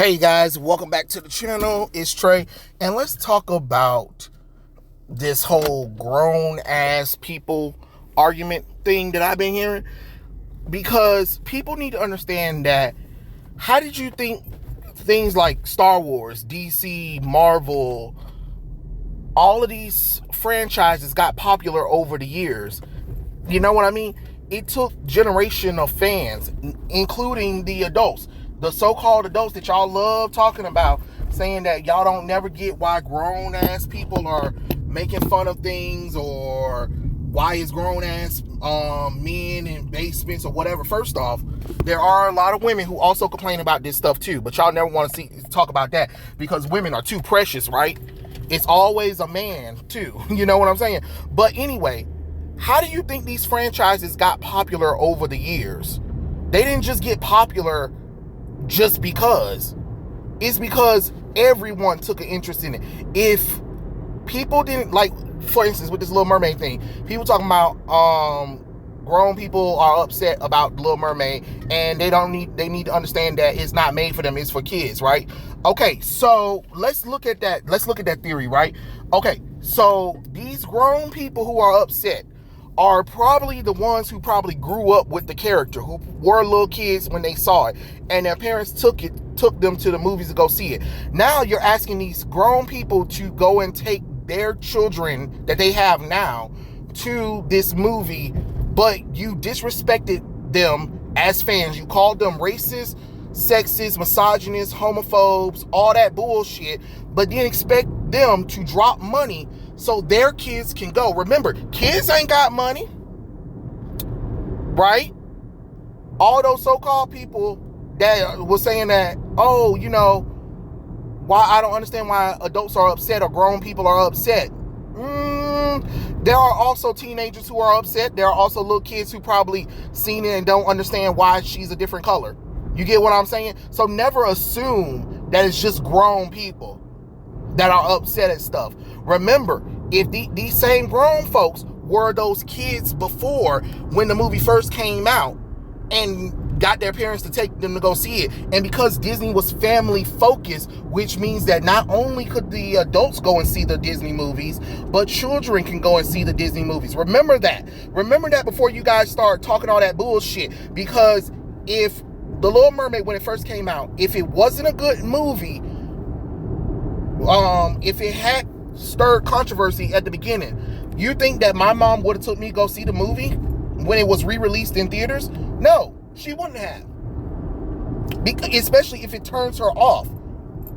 Hey guys, welcome back to the channel. It's Trey, and let's talk about this whole grown ass people argument thing that I've been hearing, because people need to understand that how did you think things like Star Wars, DC, Marvel, all of these franchises got popular over the years? You know what I mean? It took generation of fans, including the adults, the so-called adults that y'all love talking about, saying that y'all don't never get why grown-ass people are making fun of things, or why is grown-ass men in basements or whatever. First off, there are a lot of women who also complain about this stuff too, but y'all never want to talk about that because women are too precious, right? It's always a man too. You know what I'm saying? But anyway, how do you think these franchises got popular over the years? They didn't just get popular just because. It's because everyone took an interest in it. If people didn't, like, for instance, with this Little Mermaid thing, people talking about grown people are upset about Little Mermaid, and they need to understand that it's not made for them, it's for kids, right? Okay, so let's look at that theory, right? Okay, so these grown people who are upset are probably the ones who probably grew up with the character, who were little kids when they saw it, and their parents took them to the movies to go see it. Now you're asking these grown people to go and take their children that they have now to this movie, but you disrespected them as fans. You called them racist, sexist, misogynist, homophobes, all that bullshit, but then expect them to drop money so their kids can go. Remember, kids ain't got money, right? All those so-called people that was saying that, oh, you know, why I don't understand why adults are upset or grown people are upset. There are also teenagers who are upset. There are also little kids who probably seen it and don't understand why she's a different color. You get what I'm saying? So never assume that it's just grown people that are upset at stuff. Remember, if these same grown folks were those kids before when the movie first came out and got their parents to take them to go see it, and because Disney was family focused, which means that not only could the adults go and see the Disney movies, but children can go and see the Disney movies. Remember that before you guys start talking all that bullshit, because if The Little Mermaid, when it first came out, if it wasn't a good movie, if it had stirred controversy at the beginning, you think that my mom would have took me to go see the movie when it was re-released in theaters? No, she wouldn't have. Especially if it turns her off.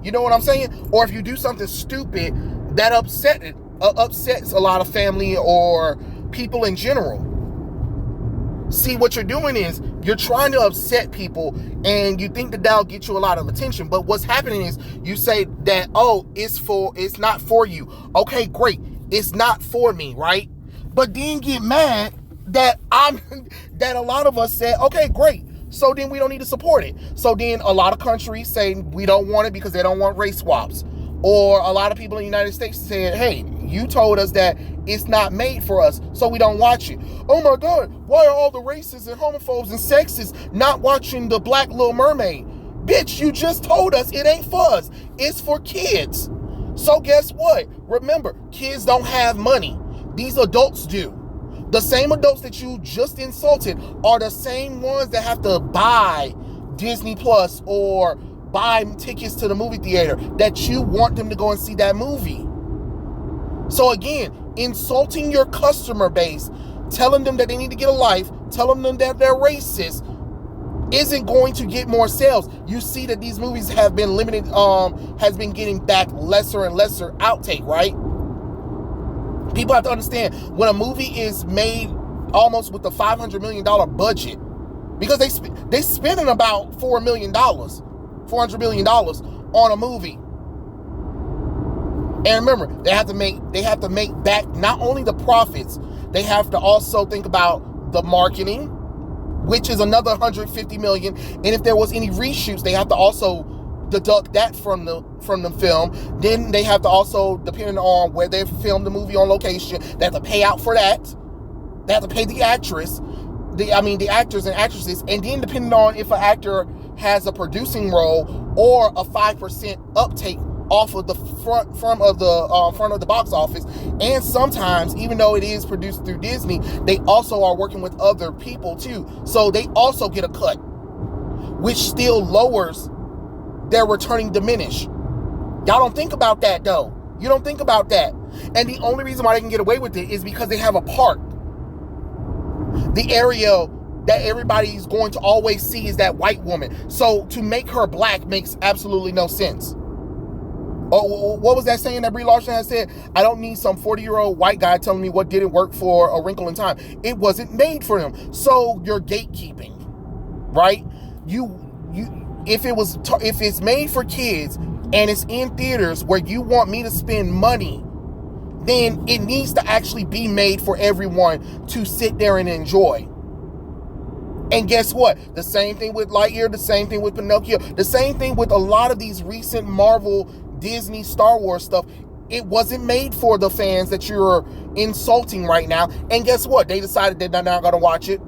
You know what I'm saying? Or if you do something stupid that upsets a lot of family or people in general. See, what you're doing is you're trying to upset people, and you think that that'll get you a lot of attention. But what's happening is you say that, oh, it's not for you. Okay, great. It's not for me, right? But then get mad that that a lot of us said, okay, great. So then we don't need to support it. So then a lot of countries say we don't want it because they don't want race swaps. Or a lot of people in the United States said, hey, you told us that it's not made for us, so we don't watch it. Oh my God, why are all the racists and homophobes and sexists not watching the Black Little Mermaid? Bitch, you just told us it ain't for us. It's for kids. So guess what? Remember, kids don't have money. These adults do. The same adults that you just insulted are the same ones that have to buy Disney Plus or buy tickets to the movie theater that you want them to go and see that movie. So again, insulting your customer base, telling them that they need to get a life, telling them that they're racist, isn't going to get more sales. You see that these movies have been limited, has been getting back lesser and lesser outtake, right? People have to understand, when a movie is made almost with a $500 million budget, because they spending about $400 million on a movie. And remember, they have to make back not only the profits, they have to also think about the marketing, which is another $150 million. And if there was any reshoots, they have to also deduct that from the film. Then they have to also, depending on where they filmed the movie on location, they have to pay out for that. They have to pay the actors and actresses. And then depending on if an actor has a producing role or a 5% uptake off of the front of the box office. And sometimes, even though it is produced through Disney, they also are working with other people too, so they also get a cut, which still lowers their returning diminish. Y'all don't think about that though. You don't think about that. And the only reason why they can get away with it is because they have a park. The area that everybody's going to always see is that white woman. So to make her black makes absolutely no sense. Oh, what was that saying that Brie Larson had said? I don't need some 40-year-old white guy telling me what didn't work for A Wrinkle in Time. It wasn't made for them. So you're gatekeeping, right? If it's made for kids and it's in theaters where you want me to spend money, then it needs to actually be made for everyone to sit there and enjoy. And guess what? The same thing with Lightyear, the same thing with Pinocchio, the same thing with a lot of these recent Marvel, Disney, Star Wars stuff. It wasn't made for the fans that you're insulting right now. And guess what? They decided they're not going to watch it.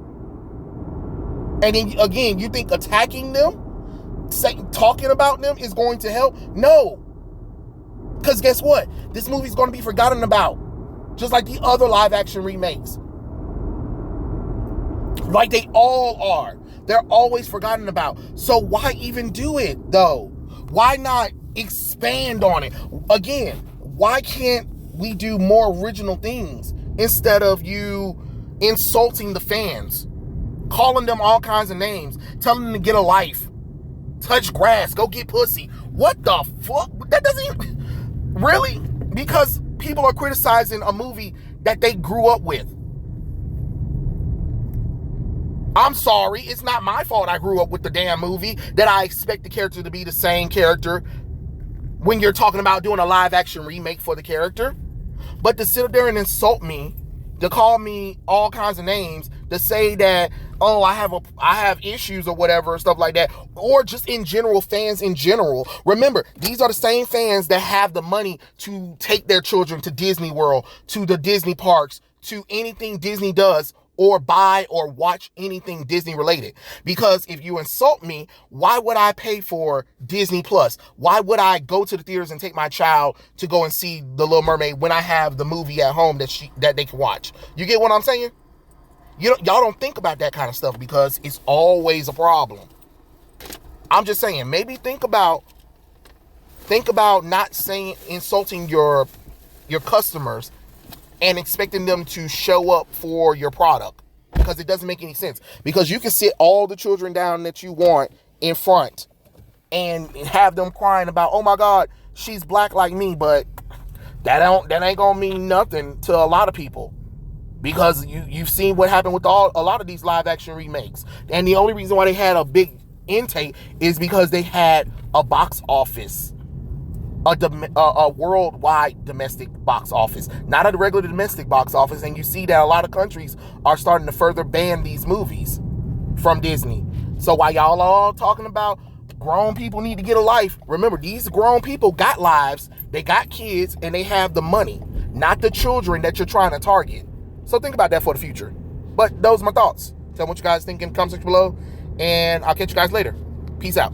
And then again, you think attacking them, talking about them is going to help? No. Because guess what? This movie's going to be forgotten about. Just like the other live action remakes. Like they all are. They're always forgotten about. So why even do it though? Why not expand on it? Again, why can't we do more original things instead of you insulting the fans? Calling them all kinds of names. Telling them to get a life. Touch grass. Go get pussy. What the fuck? That doesn't even... Really? Because people are criticizing a movie that they grew up with. I'm sorry. It's not my fault I grew up with the damn movie that I expect the character to be the same character when you're talking about doing a live action remake for the character. But to sit up there and insult me, to call me all kinds of names, to say that, oh, I have issues or whatever, stuff like that, or just in general, fans in general. Remember, these are the same fans that have the money to take their children to Disney World, to the Disney parks, to anything Disney does, or buy or watch anything Disney related. Because if you insult me, why would I pay for Disney Plus? Why would I go to the theaters and take my child to go and see The Little Mermaid when I have the movie at home that they can watch? You get what I'm saying? Y'all don't think about that kind of stuff because it's always a problem. I'm just saying, maybe think about not insulting your customers and expecting them to show up for your product, because it doesn't make any sense. Because you can sit all the children down that you want in front and have them crying about, oh my God, she's black like me, but that ain't gonna mean nothing to a lot of people. Because you've seen what happened with a lot of these live action remakes. And the only reason why they had a big intake is because they had a box office, a worldwide domestic box office, not a regular domestic box office. And you see that a lot of countries are starting to further ban these movies from Disney. So while y'all are all talking about grown people need to get a life, remember, these grown people got lives, they got kids, and they have the money, not the children that you're trying to target. So think about that for the future. But those are my thoughts. Tell me what you guys think in the comment section below, and I'll catch you guys later. Peace out.